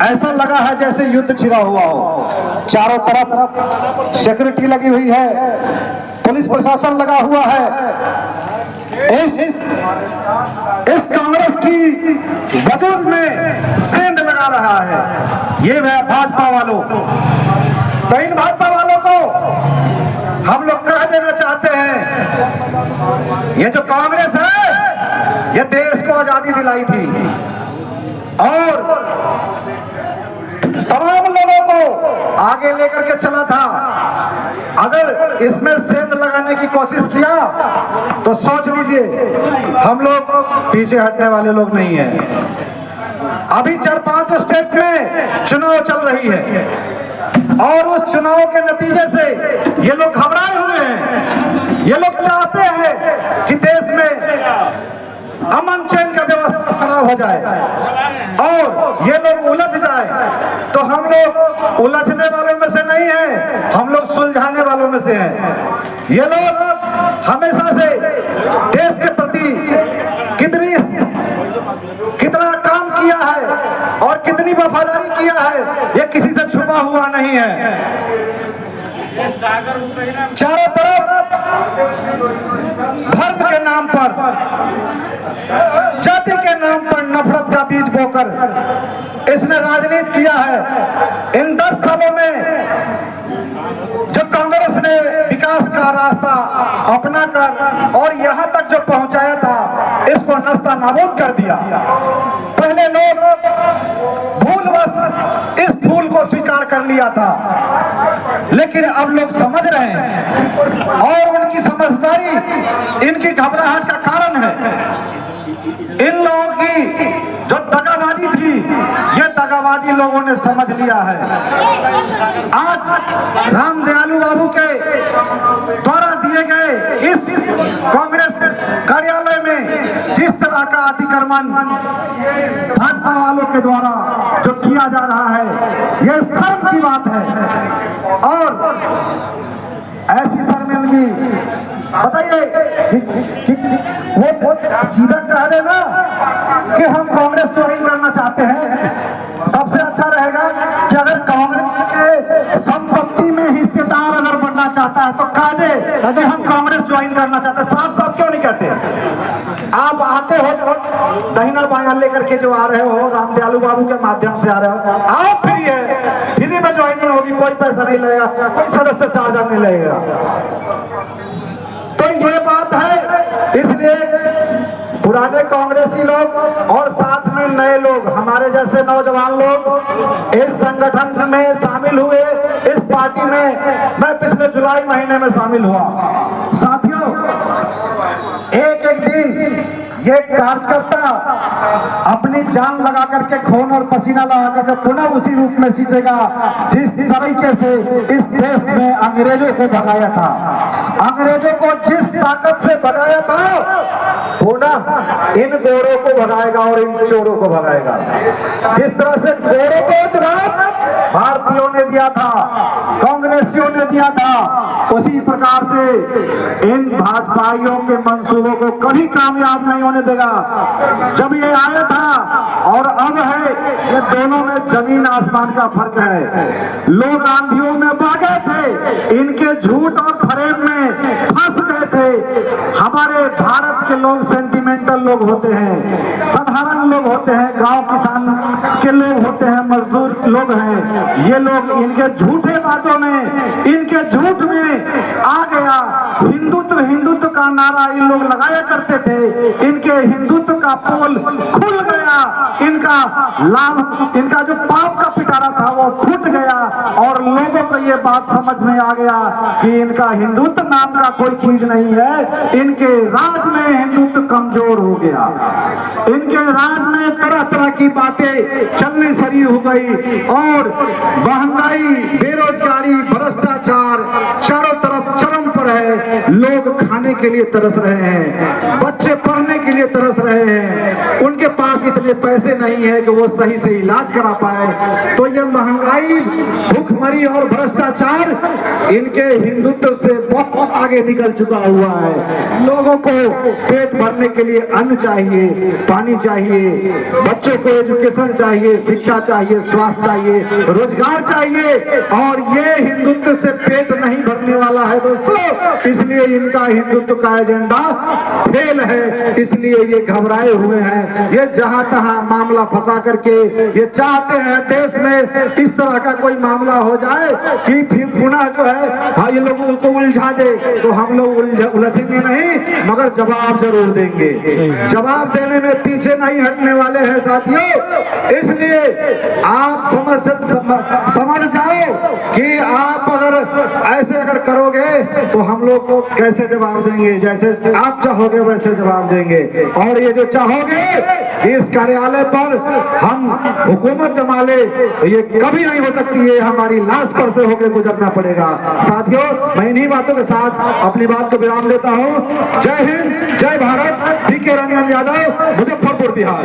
ऐसा लगा है जैसे युद्ध छिड़ा हुआ हो। चारों तरफ सिक्योरिटी लगी हुई है, पुलिस प्रशासन लगा हुआ है। इस कांग्रेस की वजूद में सेंध लगा रहा है ये वह भाजपा वालों। तो इन भाजपा वालों को हम लोग कह देना चाहते हैं, ये जो कांग्रेस है ये देश को आजादी दिलाई थी और तमाम लोगों को आगे लेकर के चला था। अगर इसमें सेंध लगाने की कोशिश किया तो सोच लीजिए हम लोग पीछे हटने वाले लोग नहीं हैं। अभी 4-5 स्टेट में चुनाव चल रही है और उस चुनाव के नतीजे से ये लोग घबराए हुए हैं। ये लोग चाहते हैं कि देश में अमन चैन का व्यवस्था खराब हो जाए और ये लोग उलझ जाए। तो हम लोग उलझने वालों में से नहीं हैं, हम लोग सुलझाने वालों में से हैं। ये लोग हमेशा से देश के प्रति कितना काम किया है और कितनी वफादारी किया है ये किसी से छुपा हुआ नहीं है। चारों तरफ धर्म के नाम पर, जाति के नाम पर नफरत का बीज बोकर इसने राजनीति किया है। इन 10 सालों में जो कांग्रेस ने विकास का रास्ता अपनाकर और यहाँ तक जो पहुंचाया था इसको नस्ता नाबूद कर दिया। पहले लोग भूलवश इस भूल को स्वीकार कर लिया था, लेकिन अब लोग समझ रहे हैं और उनकी समझदारी इनकी घबराहट का कारण है। इन लोगों की जो दगाबाजी थी ये दगाबाजी लोगों ने समझ लिया है। आज राम दयालु बाबू के द्वारा दिए गए इस कांग्रेस कार्यालय में जिस तरह का अतिक्रमण भाजपा वालों के द्वारा जो किया जा रहा है ये शर्म की बात है। और ऐसी शर्मिंदगी बताइए कि वो सीधा कह देना कि हम कांग्रेस ज्वाइन करना चाहते हैं। सबसे अच्छा रहेगा कि अगर कांग्रेस के संपत्ति में हिस्सेदार अगर बनना चाहता है तो कह दे कि हम कांग्रेस ज्वाइन करना चाहते हैं। साफ साफ क्यों नहीं कहते? आप आते हो दहिना बायां लेकर के जो आ रहे हो राम दयालु बाबू के माध्यम से आ रहे हो, आओ फ्री है, फ्री में ज्वाइनिंग होगी, कोई पैसा नहीं लगेगा, कोई सदस्य चार्जर नहीं लगेगा। तो ये बात है, इसलिए पुराने कांग्रेसी लोग और साथ में नए लोग, हमारे जैसे नौजवान लोग इस संगठन में शामिल हुए। इस पार्टी में मैं पिछले जुलाई महीने में शामिल हुआ। साथियों, एक एक दिन ये कार्यकर्ता अपनी जान लगा करके, खून और पसीना लगा करके पुनः उसी रूप में सींचेगा जिस तरीके से इस देश में अंग्रेजों को भगाया था। अंग्रेजों को जिस ताकत से भगाया था पुनः इन गोरों को भगाएगा और इन चोरों को भगाएगा। जिस तरह से गोरों को जवाब भारतीयों ने दिया था, कांग्रेसियों ने दिया था, उसी प्रकार से इन भाजपाइयों के मंसूबों को कभी कामयाब नहीं होने देगा। जब ये आया था और अब है, ये दोनों में जमीन आसमान का फर्क है। लोग आंधियों में बह गए थे, इनके झूठ और फरेब में फंस गए थे। हमारे भारत के लोग सेंटिमेंटल लोग होते हैं, साधारण लोग होते हैं, गांव किसान के लोग होते हैं, मजदूर लोग हैं। ये लोग इनके झूठे बातों में, इनके झूठ में आ गया। हिंदुत्व हिंदुत्व का नारा इन लोग लगाया करते थे, इनके हिंदुत्व का पोल खुल गया, इनका लाभ, इनका जो पाप का पिटारा था वो फूट गया और लोगों को ये बात समझ में आ गया कि इनका हिंदुत्व नाम का कोई चीज नहीं है। इनके राज में हिंदुत्व कमजोर हो गया, इनके राज में तरह तरह की बातें चलनी शुरू हो गई और महंगाई, बेरोजगारी, भ्रष्टाचार चारों तरफ चरम पर है। लोग खाने के लिए तरस रहे हैं, बच्चे पढ़ने के लिए तरस रहे हैं, उनके पास इतने के पैसे नहीं है कि वो सही से इलाज करा पाए। तो ये महंगाई, भूखमरी और भ्रष्टाचार इनके हिंदुत्व से बहुत आगे निकल चुका हुआ है। लोगों को पेट भरने के लिए अन्न चाहिए, पानी चाहिए, बच्चों को एजुकेशन चाहिए, शिक्षा चाहिए, स्वास्थ्य चाहिए, रोजगार चाहिए, और ये हिंदुत्व से पेट नहीं भरने वाला है दोस्तों। इसलिए इनका हिंदुत्व का एजेंडा फेल है, इसलिए ये घबराए हुए हैं। ये जहां तहां मामला फंसा करके ये चाहते हैं देश में इस तरह का कोई मामला हो जाए कि फिर पुनः जो है हाँ ये लोगों को उलझा दे, तो हम लोग उलझेंगे नहीं, मगर जवाब जरूर देंगे। जवाब देने में पीछे नहीं हटने वाले हैं साथियों। इसलिए आप समझ जाओ कि आप अगर ऐसे अगर करोगे तो हम लोग को कैसे जवाब देंगे, जैसे आप चाहोगे वैसे जवाब देंगे। और ये जो चाहोगे कि इस कार्यालय पर हम हुकूमत जमा ले, तो ये कभी नहीं हो सकती है, हमारी लाश पर से होकर गुजरना पड़ेगा। साथियों, मैं इन्हीं बातों के साथ अपनी बात को विराम देता हूँ। जय हिंद, जय भारत। पीके रंजन यादव, मुजफ्फरपुर, बिहार।